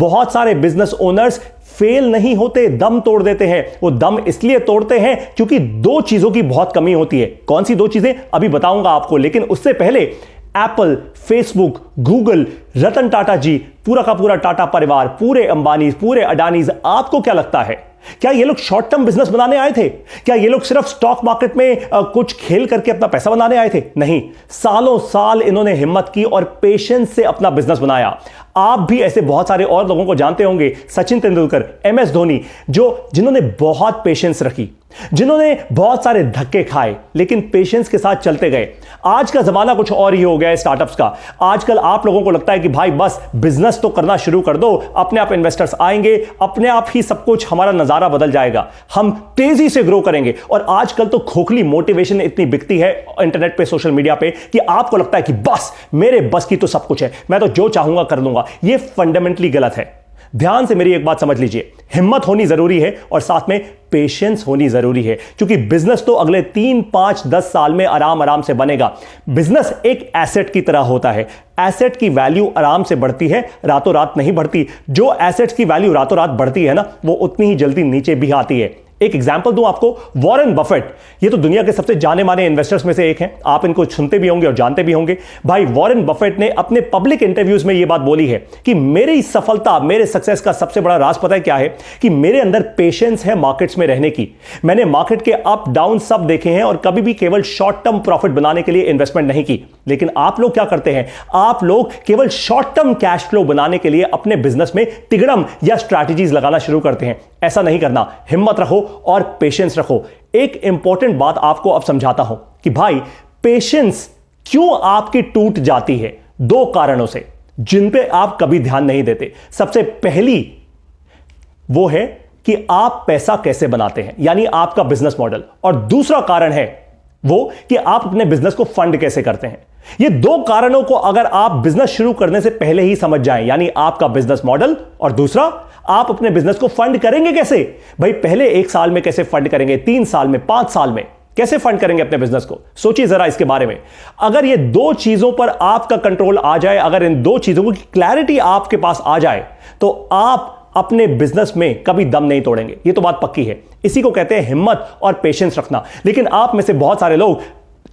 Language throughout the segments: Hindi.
बहुत सारे बिजनेस ओनर्स फेल नहीं होते, दम तोड़ देते हैं। वो दम इसलिए तोड़ते हैं क्योंकि दो चीजों की बहुत कमी होती है। कौन सी दो चीजें अभी बताऊंगा आपको, लेकिन उससे पहले Apple, Facebook, Google, Ratan Tata जी, पूरा का पूरा टाटा परिवार, पूरे अंबानी, पूरे अडानीज, आपको क्या लगता है क्या ये लोग शॉर्ट टर्म बिजनेस बनाने आए थे? क्या ये लोग सिर्फ स्टॉक मार्केट में कुछ खेल करके अपना पैसा बनाने आए थे? नहीं, सालों साल इन्होंने हिम्मत की और पेशेंस से अपना बिजनेस बनाया। आप भी ऐसे बहुत सारे और लोगों को जानते होंगे, सचिन तेंदुलकर, एमएस धोनी, जिन्होंने बहुत पेशेंस रखी, जिन्होंने बहुत सारे धक्के खाए, लेकिन पेशेंस के साथ चलते गए। आज का जमाना कुछ और ही हो गया है स्टार्टअप्स का। आजकल आप लोगों को लगता है कि भाई बस बिजनेस तो करना शुरू कर दो, अपने आप इन्वेस्टर्स आएंगे, अपने आप ही सब कुछ, हमारा नजारा बदल जाएगा, हम तेजी से ग्रो करेंगे। और आजकल तो खोखली मोटिवेशन इतनी बिकती है इंटरनेट पे, सोशल मीडिया पे, कि आपको लगता है कि बस मेरे बस की तो सब कुछ है, मैं तो जो चाहूंगा कर दूंगा। यह फंडामेंटली गलत है। ध्यान से मेरी एक बात समझ लीजिए, हिम्मत होनी जरूरी है और साथ में पेशेंस होनी जरूरी है, क्योंकि बिजनेस तो अगले 3, 5, 10 साल में आराम आराम से बनेगा। बिजनेस एक एसेट की तरह होता है। एसेट की वैल्यू आराम से बढ़ती है, रातों रात नहीं बढ़ती। जो एसेट्स की वैल्यू रातों रात बढ़ती है ना, वो उतनी ही जल्दी नीचे भी आती है। एक एग्जांपल दूं आपको, वॉरेन बफेट, ये तो दुनिया के सबसे जाने माने इन्वेस्टर्स में से एक हैं। आप इनको सुनते भी होंगे और जानते भी होंगे। भाई वॉरेन बफेट ने अपने पब्लिक इंटरव्यूज में यह बात बोली है कि मेरी सफलता, मेरे सक्सेस का सबसे बड़ा राज पता है क्या है? कि मेरे अंदर पेशेंस है मार्केट्स में रहने की। मैंने मार्केट के अप डाउन सब देखे हैं और कभी भी केवल शॉर्ट टर्म प्रॉफिट बनाने के लिए इन्वेस्टमेंट नहीं की। लेकिन आप लोग क्या करते हैं? आप लोग केवल शॉर्ट टर्म कैश फ्लो बनाने के लिए अपने बिजनेस में तिगड़म या स्ट्रैटेजीज लगाना शुरू करते हैं। ऐसा नहीं करना। हिम्मत रखो और पेशेंस रखो। एक इंपॉर्टेंट बात आपको अब समझाता हूं कि भाई पेशेंस क्यों आपकी टूट जाती है। दो कारणों से, जिन पे आप कभी ध्यान नहीं देते। सबसे पहली वो है कि आप पैसा कैसे बनाते हैं, यानी आपका बिजनेस मॉडल। और दूसरा कारण है वो कि आप अपने बिजनेस को फंड कैसे करते हैं। ये दो कारणों को अगर आप बिजनेस शुरू करने से पहले ही समझ जाएं, यानी आपका बिजनेस मॉडल और दूसरा आप अपने बिजनेस को फंड करेंगे कैसे। भाई पहले 1 साल में कैसे फंड करेंगे, 3 साल में, 5 साल में कैसे फंड करेंगे अपने बिजनेस को, सोचिए जरा इसके बारे में। अगर ये दो चीजों पर आपका कंट्रोल आ जाए, अगर इन दो चीजों की क्लैरिटी आपके पास आ जाए, तो आप अपने बिजनेस में कभी दम नहीं तोड़ेंगे। ये तो बात पक्की है। इसी को कहते हैं हिम्मत और पेशेंस रखना। लेकिन आप में से बहुत सारे लोग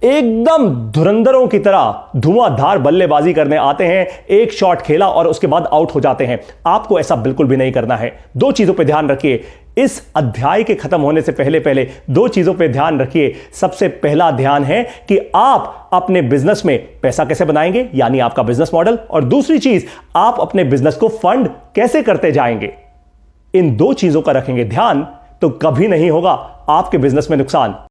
एकदम धुरंधरों की तरह धुआंधार बल्लेबाजी करने आते हैं, एक शॉट खेला और उसके बाद आउट हो जाते हैं। आपको ऐसा बिल्कुल भी नहीं करना है। दो चीजों पे ध्यान रखिए। इस अध्याय के खत्म होने से पहले पहले दो चीजों पे ध्यान रखिए। सबसे पहला ध्यान है कि आप अपने बिजनेस में पैसा कैसे बनाएंगे, यानी आपका बिजनेस मॉडल। और दूसरी चीज, आप अपने बिजनेस को फंड कैसे करते जाएंगे। इन दो चीजों का रखेंगे ध्यान तो कभी नहीं होगा आपके बिजनेस में नुकसान।